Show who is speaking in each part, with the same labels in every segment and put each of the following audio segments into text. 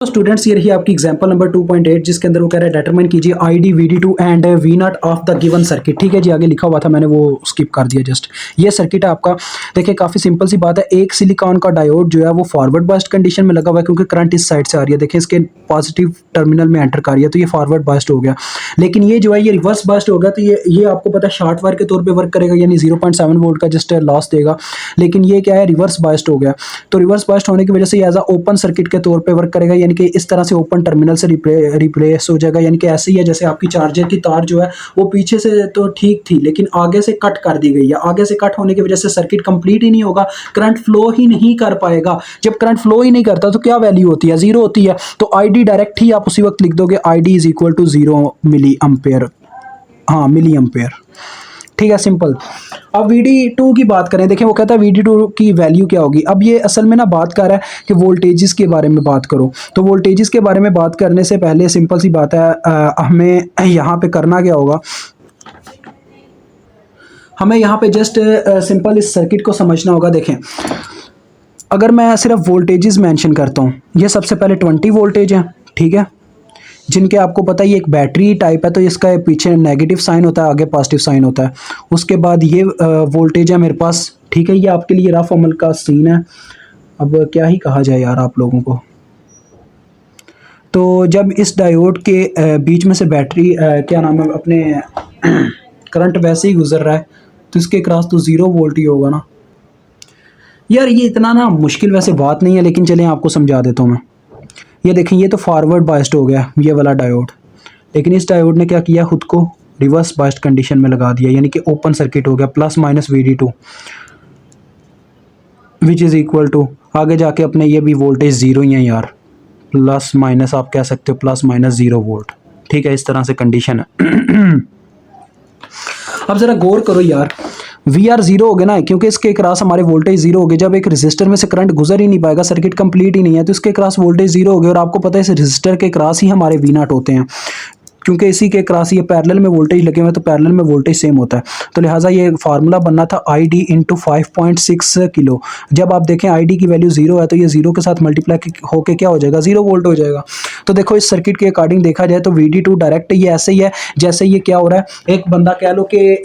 Speaker 1: तो स्टूडेंट्स ये रही आपकी एग्जांपल नंबर 2.8 जिसके अंदर वो कह रहा है डिटरमाइन कीजिए आईडी वीडी2 and V naught of the given circuit. ठीक है जी, आगे लिखा हुआ था मैंने वो स्किप कर दिया जस्ट। ये सर्किट है आपका। देखिए काफ़ी सिंपल सी बात है, एक सिलिकॉन का डायोड जो है वो फॉरवर्ड बायस्ड कंडीशन में लगा हुआ है क्योंकि करंट इस साइड से आ रही है। देखिए इसके पॉजिटिव टर्मिनल में एंटर कर रही है तो ये फॉरवर्ड बायस्ड हो गया। लेकिन ये जो है ये रिवर्स बायस्ड हो गया तो ये आपको पता है शॉर्ट वायर के तौर पर वर्क करेगा, यानी 0.7 वोल्ट का जस्ट लॉस देगा। लेकिन ये क्या है, रिवर्स बायस्ड हो गया। तो रिवर्स बायस्ड होने की वजह से एज अ ओपन सर्किट के तौर पे वर्क करेगा, यानी कि इस तरह से ओपन टर्मिनल से रिप्लेस हो जाएगा। यानी कि ऐसे ही है जैसे आपकी चार्जर की तार जो है वो पीछे से तो ठीक थी लेकिन आगे से कट कर दी गई है। आगे से कट होने की वजह से सर्किट कंप्लीट ही नहीं होगा, करंट फ्लो ही नहीं कर पाएगा। जब करंट फ्लो ही नहीं करता तो क्या वैल्यू होती है, जीरो होती है। तो आईडी डायरेक्ट ही आप उसी वक्त लिख दोगे, ID is equal to 0 milli ampere. हाँ, मिली एम्पेयर। ठीक है, सिंपल। अब VD2 की बात करें, देखिए वो कहता है VD2 की वैल्यू क्या होगी। अब ये असल में ना बात कर रहा है कि वोल्टेजेस के बारे में बात करो। तो वोल्टेजेस के बारे में बात करने से पहले सिंपल सी बात है, हमें यहाँ पे करना क्या होगा, हमें यहाँ पे जस्ट सिंपल इस सर्किट को समझना होगा। देखें अगर मैं सिर्फ वोल्टेजेस मेंशन करता हूँ, ये सबसे पहले 20 वोल्टेज है, ठीक है, जिनके आपको पता है ये एक बैटरी टाइप है तो इसका पीछे नेगेटिव साइन होता है, आगे पॉजिटिव साइन होता है। उसके बाद ये वोल्टेज है मेरे पास, ठीक है, ये आपके लिए रफ अमल का सीन है। अब क्या ही कहा जाए यार आप लोगों को। तो जब इस डायोड के बीच में से बैटरी क्या नाम है अपने करंट वैसे ही गुजर रहा है तो इसके क्रॉस तो 0 वोल्ट ही होगा ना यार। ये इतना ना मुश्किल वैसे बात नहीं है, लेकिन चलें आपको समझा देता हूँ मैं। ये देखें ये तो फॉरवर्ड बायस्ड हो गया ये वाला डायोड, लेकिन इस डायोड ने क्या किया, खुद को रिवर्स बायस्ड कंडीशन में लगा दिया, यानी कि ओपन सर्किट हो गया। Plus minus VD2 which is equal to, आगे जाके अपने ये भी वोल्टेज 0 ही है यार, प्लस माइनस आप कह सकते हो प्लस माइनस 0 वोल्ट। ठीक है, इस तरह से कंडीशन है। अब ज़रा गौर करो यार, VR 0 हो गया ना क्योंकि इसके क्रॉस हमारे वोल्टेज 0 हो गए। जब एक रेजिस्टर में से करंट गुजर ही नहीं पाएगा, सर्किट कंप्लीट ही नहीं है, तो इसके क्रॉस वोल्टेज 0 हो गए। और आपको पता है इस रेजिस्टर के क्रॉस ही हमारे V0 होते हैं क्योंकि इसी के क्रॉस ये पैरेलल में वोल्टेज लगे हुए हैं तो पैरेलल में वोल्टेज सेम होता है। तो लिहाजा ये फार्मूला बनना था ID इंटू 5.6 किलो। जब आप देखें ID की वैल्यू 0 है तो ये 0 के साथ मल्टीप्लाई होके क्या हो जाएगा, 0 वोल्ट हो जाएगा। तो देखो इस सर्किट के अकॉर्डिंग देखा जाए तो VD2 डायरेक्ट ये ऐसे ही है जैसे ये क्या हो रहा है, एक बंदा कह लो कि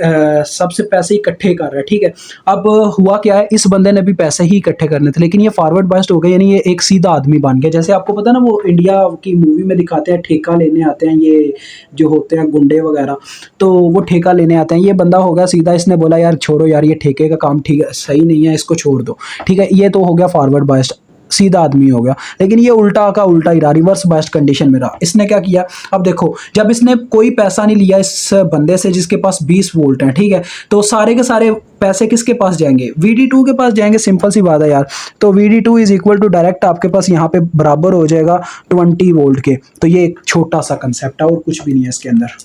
Speaker 1: सबसे पैसे इकट्ठे कर रहा है, ठीक है। अब हुआ क्या है, इस बंदे ने भी पैसे ही इकट्ठे करने थे लेकिन ये फॉरवर्ड बायस्ड हो गया, यानी ये एक सीधा आदमी बन गया। जैसे आपको पता है ना वो इंडिया की मूवी में दिखाते हैं, ठेका लेने आते हैं ये जो होते हैं गुंडे वगैरह, तो वो ठेका लेने आते हैं। ये बंदा होगा सीधा, इसने बोला यार छोड़ो यार ये ठेके का काम ठीक है सही नहीं है, इसको छोड़ दो, ठीक है। ये तो हो गया फॉरवर्ड बायस्ड, सीधा आदमी हो गया। लेकिन ये उल्टा का उल्टा ही रहा, रिवर्स बायस्ड कंडीशन में रहा। इसने क्या किया, अब देखो जब इसने कोई पैसा नहीं लिया इस बंदे से जिसके पास 20 वोल्ट है, ठीक है, तो सारे के सारे पैसे किसके पास जाएंगे, VD2 के पास जाएंगे। सिंपल सी बात है यार। तो VD2 is equal to direct आपके पास यहाँ पे बराबर हो जाएगा 20 वोल्ट के। तो ये एक छोटा सा कंसेप्ट है और कुछ भी नहीं है इसके अंदर।